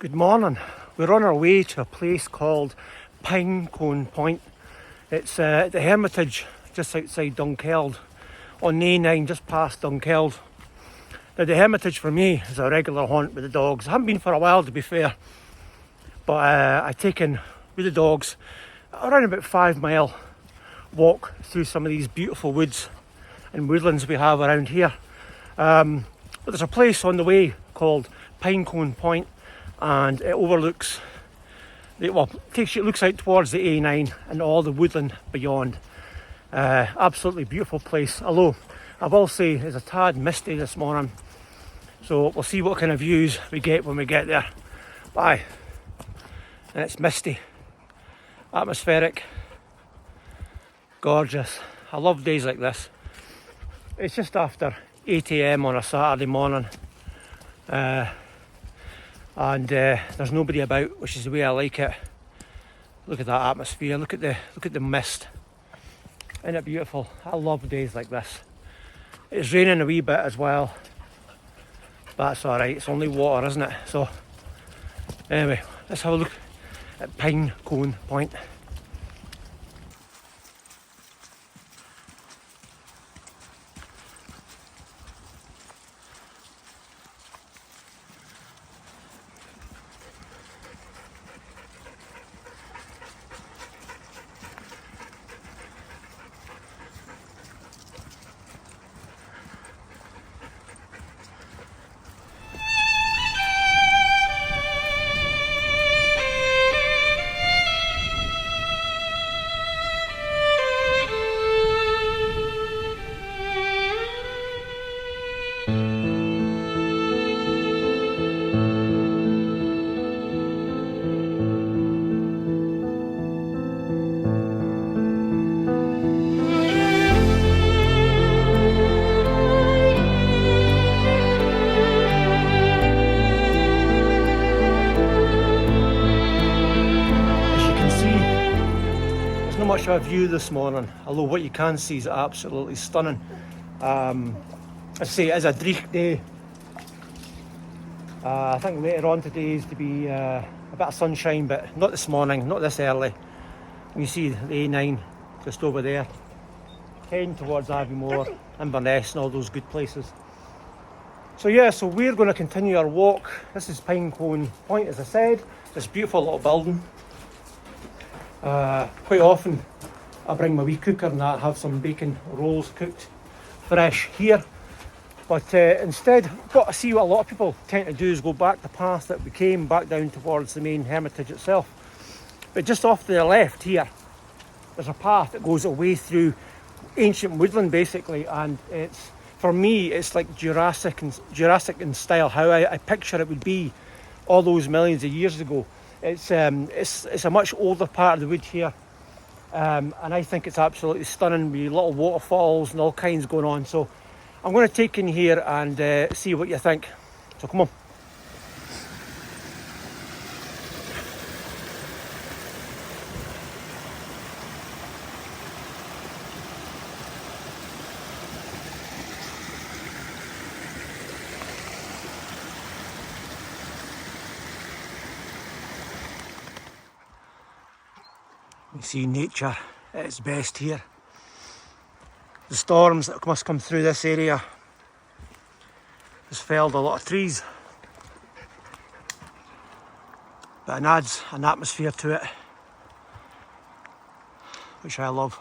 Good morning. We're on our way to a place called Pinecone Point. It's the Hermitage just outside Dunkeld on the A9 just past Dunkeld. Now the Hermitage for me is a regular haunt with the dogs. I haven't been for a while to be fair, but I've taken with the dogs around about 5 mile walk through some of these beautiful woods and woodlands we have around here. But there's a place on the way called Pinecone Point, and it overlooks it looks out towards the A9 and all the woodland beyond. Absolutely beautiful place, although I will say it's a tad misty this morning, so we'll see what kind of views we get when we get there. Bye. And it's misty, atmospheric, gorgeous. I love days like this. It's just after 8 AM on a Saturday morning, and there's nobody about, which is the way I like it. Look at that atmosphere, look at the mist. Isn't it beautiful? I love days like this. It's raining a wee bit as well, but that's alright, it's only water, isn't it? So anyway, let's have a look at Pinecone Point. Not much of a view this morning, although what you can see is absolutely stunning. I say it is a dreich day. I think later on today is to be a bit of sunshine, but not this morning, not this early. You see the A9 just over there, heading towards Aviemore, Inverness and all those good places. So yeah, so we're going to continue our walk. This is Pinecone Point, as I said, this beautiful little building. Quite often I bring my wee cooker and that, have some bacon rolls cooked fresh here, but instead what I see what a lot of people tend to do is go back the path that we came back down towards the main Hermitage itself. But just off to the left here there's a path that goes away through ancient woodland basically, and it's, for me, it's like Jurassic in style, how I picture it would be all those millions of years ago. It's a much older part of the wood here, and I think it's absolutely stunning with little waterfalls and all kinds going on. So I'm going to take in here and see what you think. So come on. You see nature at its best here. The storms that must come through this area has felled a lot of trees, but it adds an atmosphere to it, which I love.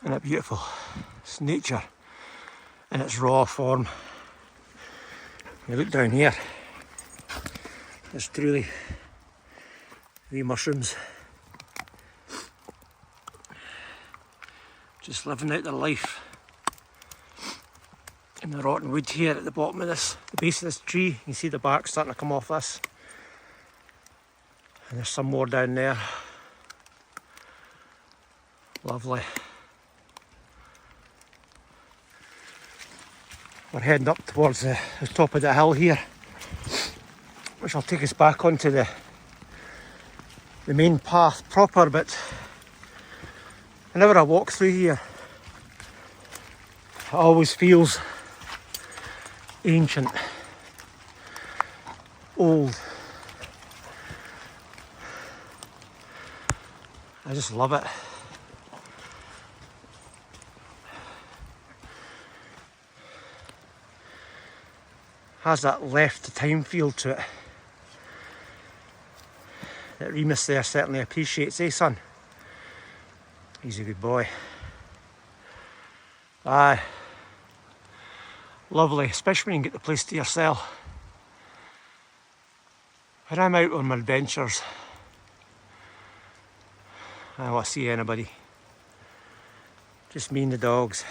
Isn't it beautiful? It's nature in its raw form. You look down here, there's truly wee mushrooms just living out their life in the rotten wood here at the bottom of this, the base of this tree. You can see the bark starting to come off this, and there's some more down there. Lovely. We're heading up towards the top of the hill here, which will take us back onto the the main path proper, but whenever I walk through here, it always feels ancient, old. I just love it. Has that left to time feel to it that Remus there certainly appreciates, eh son? He's a good boy. Aye. Lovely, especially when you can get the place to yourself. When I'm out on my adventures, I don't want to see anybody. Just me and the dogs.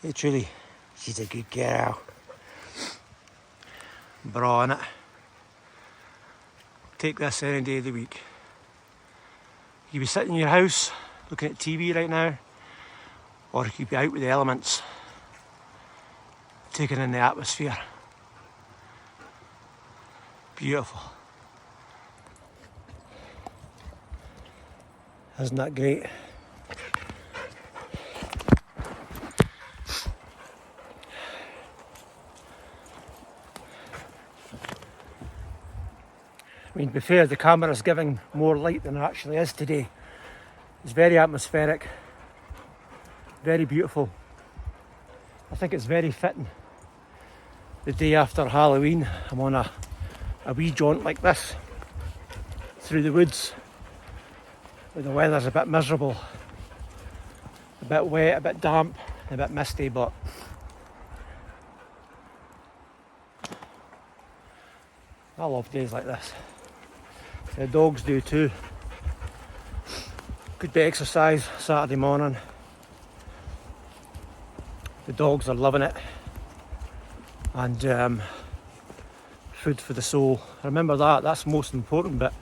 Hey Trudy, she's a good girl. Bra on it. Take this any day of the week. You could be sitting in your house looking at TV right now, or you could be out with the elements, taking in the atmosphere. Beautiful. Isn't that great? I mean, to be fair, the camera's giving more light than it actually is today. It's very atmospheric, very beautiful. I think it's very fitting. The day after Halloween, I'm on a wee jaunt like this through the woods. Where the weather's a bit miserable, a bit wet, a bit damp, and a bit misty, but I love days like this. The dogs do too. Good bit of exercise Saturday morning. The dogs are loving it. And food for the soul. Remember that, that's the most important bit.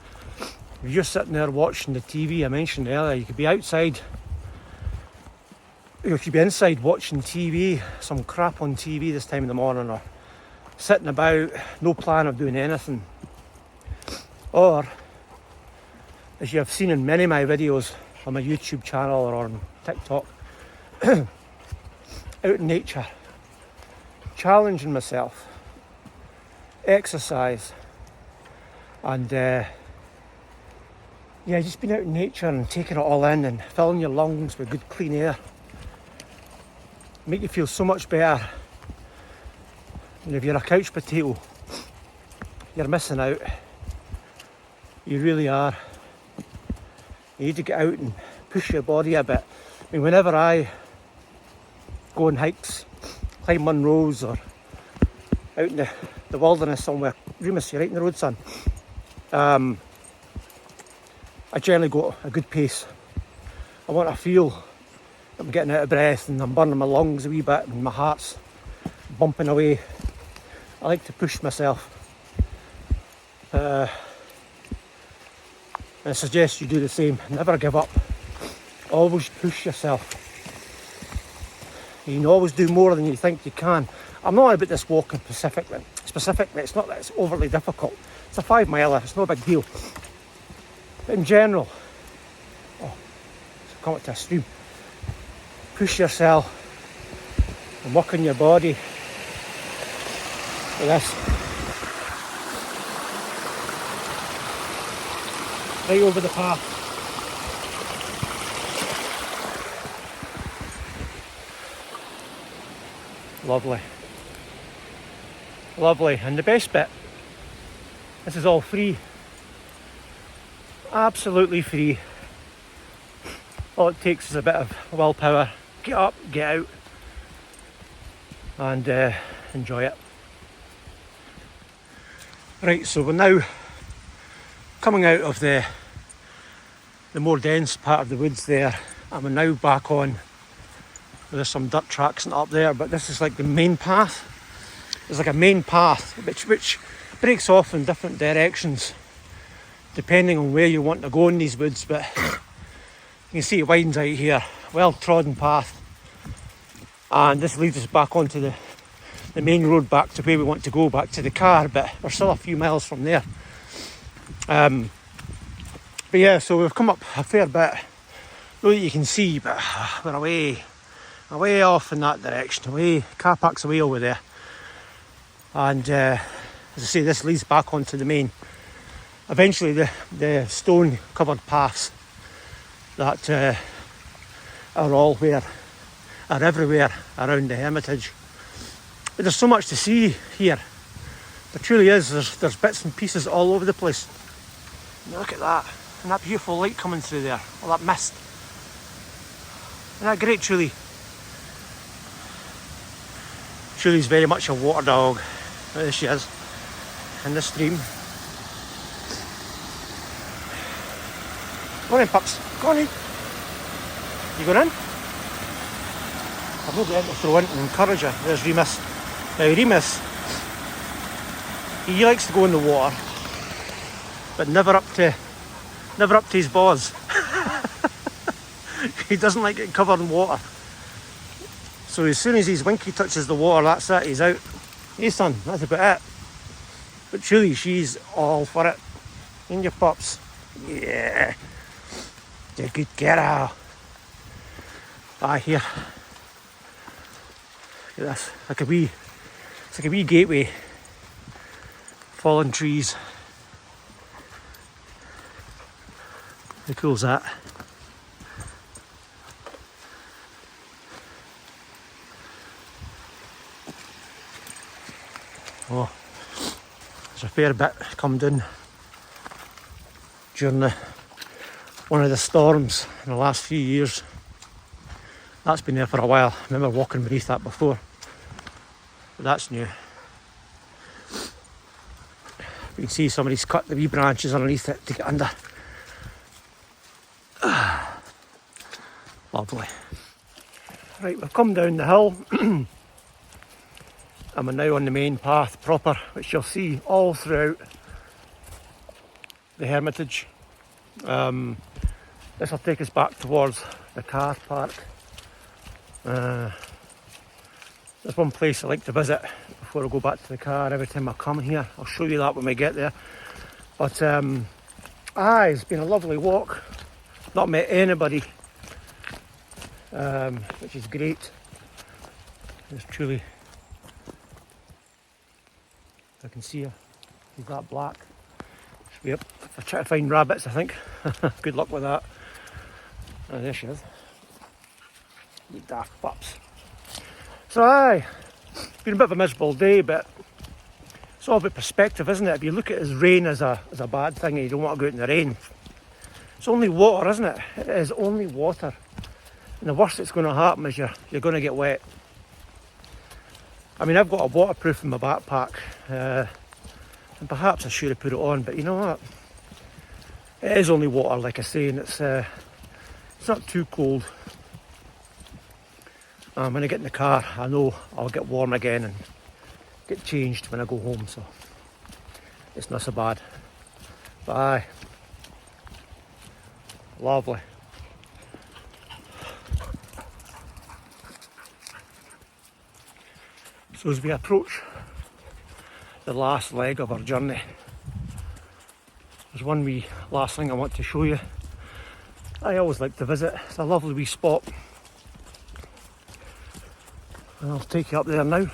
If you're sitting there watching the TV, I mentioned earlier, you could be outside, you could be inside watching TV, some crap on TV this time in the morning, or sitting about, no plan of doing anything. Or, as you have seen in many of my videos on my YouTube channel or on TikTok, out in nature, challenging myself, exercise, and just being out in nature and taking it all in and filling your lungs with good clean air. Make you feel so much better. And if you're a couch potato, you're missing out. You really are. You need to get out and push your body a bit. I mean, whenever I go on hikes, climb Munros or out in the wilderness somewhere, Remus, you're right in the road, son. I generally go at a good pace. I want to feel I'm getting out of breath and I'm burning my lungs a wee bit and my heart's bumping away. I like to push myself. I suggest you do the same. Never give up. Always push yourself. You can always do more than you think you can. I'm not about this walking specifically. It's not that it's overly difficult. It's a 5 miler, it's no big deal. But in general, it's come to a stream. Push yourself and work on your body with this. Right over the path. Lovely. Lovely. And the best bit, this is all free. Absolutely free. All it takes is a bit of willpower. Get up, get out, and enjoy it. Right, so we're now coming out of the more dense part of the woods there, and we're now back on. There's some dirt tracks up there, but this is like the main path. There's like a main path which breaks off in different directions depending on where you want to go in these woods, but you can see it widens out here, well trodden path, and this leads us back onto the main road back to where we want to go, back to the car, but we're still a few miles from there. But yeah, so we've come up a fair bit. Not that you can see, but we're away off in that direction. Away, car park's away over there. And as I say, this leads back onto the main. Eventually, the stone covered paths that are everywhere around the Hermitage. But there's so much to see here. There truly is. There's bits and pieces all over the place. Look at that. And that beautiful light coming through there. All that mist. Isn't that great, Truly? Truly's very much a water dog. There she is. In the stream. Go on in, pups. Go on in. You going in? I've not got to throw in and encourage her. There's Remus. Now Remus, he likes to go in the water, but never up to his balls. He doesn't like it covered in water. So as soon as his winky touches the water, that's it, he's out. Hey son, that's about it. But truly, she's all for it. In your pups. Yeah. You're a good girl. Here. Look at this. It's like a wee gateway. Fallen trees. How cool is that? Oh, there's a fair bit come down during one of the storms in the last few years. That's been there for a while. I remember walking beneath that before, but that's new. You can see somebody's cut the wee branches underneath it to get under. Lovely. Right, we've come down the hill and we're now on the main path proper, which you'll see all throughout the Hermitage. This will take us back towards the car park. There's one place I like to visit before I go back to the car every time I come here. I'll show you that when we get there. But it's been a lovely walk. Not met anybody, which is great. There's Truly. I can see her. She's that black. She'll be up for trying to find rabbits, I think. Good luck with that. Oh, there she is. You daft pups. So it's been a bit of a miserable day, but it's all about perspective, isn't it? If you look at it as rain as a bad thing and you don't want to go out in the rain, it's only water, isn't it? It is only water. And the worst that's going to happen is you're going to get wet. I mean, I've got a waterproof in my backpack, and perhaps I should have put it on, but you know what? It is only water, like I say, and it's not too cold. When I get in the car, I know I'll get warm again and get changed when I go home, so it's not so bad. But lovely. So as we approach the last leg of our journey, there's one wee last thing I want to show you. I always like to visit. It's a lovely wee spot. And I'll take you up there now.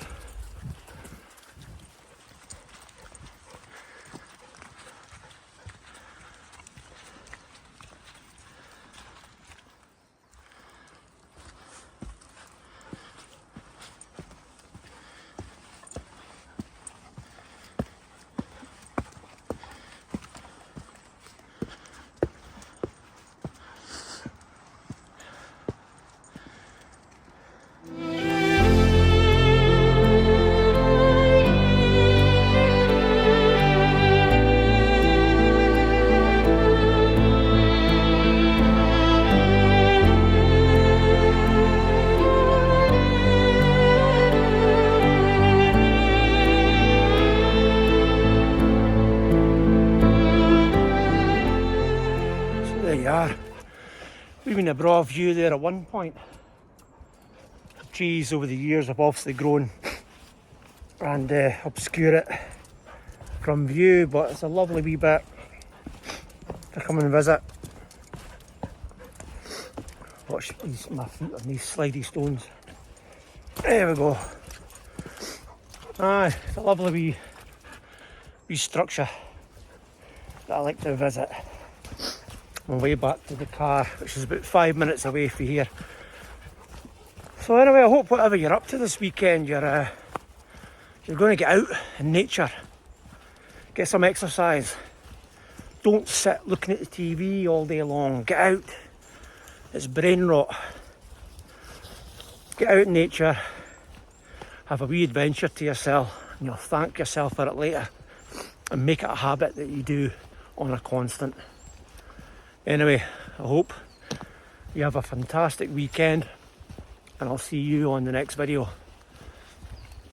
We've been a broad view there at one point. The trees over the years have obviously grown and obscure it from view, but it's a lovely wee bit. to come and visit. Watch my feet on these slidey stones. There we go. Aye, it's a lovely wee structure that I like to visit. On my way back to the car, which is about 5 minutes away from here. So anyway, I hope whatever you're up to this weekend, you're going to get out in nature, get some exercise. Don't sit looking at the TV all day long. Get out. It's brain rot. Get out in nature, have a wee adventure to yourself, and you'll thank yourself for it later, and make it a habit that you do on a constant. Anyway, I hope you have a fantastic weekend, and I'll see you on the next video.